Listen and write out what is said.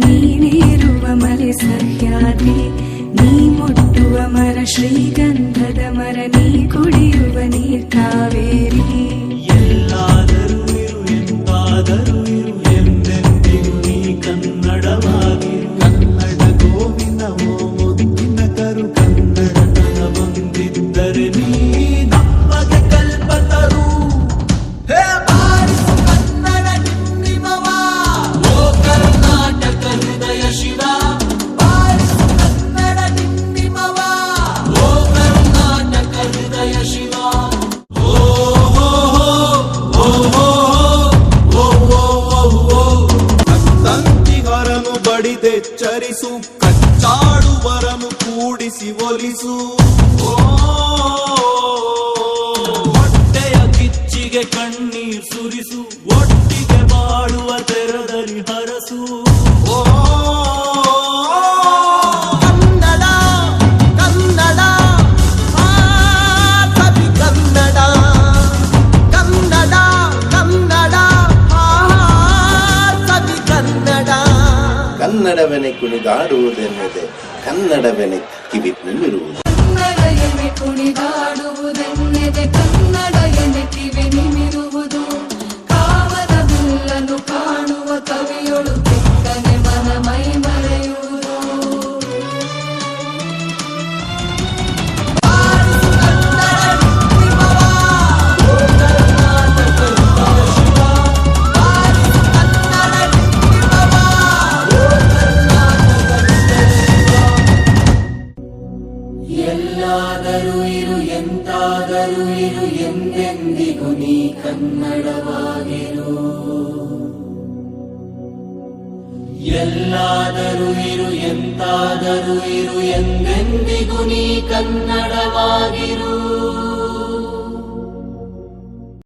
ನೀನಿರುವ ಮಲೆ ಸಹ್ಯಾದ್ರಿ, ನೀ ಮುಟ್ಟುವ ಮರ ಶ್ರೀಗಂಧದ ಮರ, ನೀ ಕುಡಿಯುವ ನೀರ್ ಕಾವೇರಿ. ಎಲ್ಲಾದರೂ ಇರು ಎಂತಾದರೂ ಇರು ಎಂದೆಂದಿಗೂ ನೀ ಕನ್ನಡವಾಗಿರು. ಕನ್ನಡ ಗೋವಿನವೋ ಮುದ್ದಿನ ಕರು, ಕನ್ನಡತನ ಬಂದಿದ್ದರೆ ನೀ ನಮಗೆ ಕಲ್ಪತರು. ಹೇ ಬಾರಿಸು ಕನ್ನಡ ಡಿಂಡಿಮವ, ಓ ಕರ್ನಾಟಕ ಹೃದಯ ಶಿವ. ಬಾರಿಸು ಕನ್ನಡ ಡಿಂಡಿಮವ, ಓ ಕರ್ನಾಟಕ ಹೃದಯ ಶಿವ. ತಂತಿಗರನು ಬಡಿದೆಚ್ಚರಿಸು, ಕಚ್ಚಾಡುವರನು ಕೂಡಿಸಿ ಒಲಿಸು. ಹೊಟ್ಟೆಯ ಕಿಚ್ಚಿಗೆ ಕಣ್ಣೀರ್ ಸುರಿಸು, ಒಟ್ಟಿಗೆ ಬಾಳುವ ತೆರದಲ್ಲಿ ಹರಸು. ಕನ್ನಡ ಕನ್ನಡ ಕವಿ ಕನ್ನಡ, ಕನ್ನಡ ಕನ್ನಡ ಕವಿ ಕನ್ನಡ. ಕನ್ನಡವೆನೆ ಕುಣಿದಾಡುವುದೆನ್ನದೆ, ಕನ್ನಡವೆನೆ ಕಿವಿ ನಿಮಿರುವುದು. ಕನ್ನಡ ಎನೆ ಕುಣಿದಾಡುವುದೆನ್ನದೆ, ಕನ್ನಡ ಎನೆ ಕಿವಿ ನಿಮಿರುವುದು. ಕಾಮದ ಬಿಲ್ಲನ್ನು ಕಾಣುವ ಕವಿಯೊಳು ತೆಕ್ಕನೆ ಮನ ಮೈ ಮರೆಯುವುದು. ಎಲ್ಲಾದರೂ ಇರು ಎಂತಾದರೂ ಇರು ಎಂದೆಂದಿಗೂ ನೀ ಕನ್ನಡವಾಗಿರು. ಎಲ್ಲಾದರೂ ಇರು ಎಂತಾದರೂ ಇರು ಎಂದೆಂದಿಗೂ ನೀ ಕನ್ನಡವಾಗಿರು.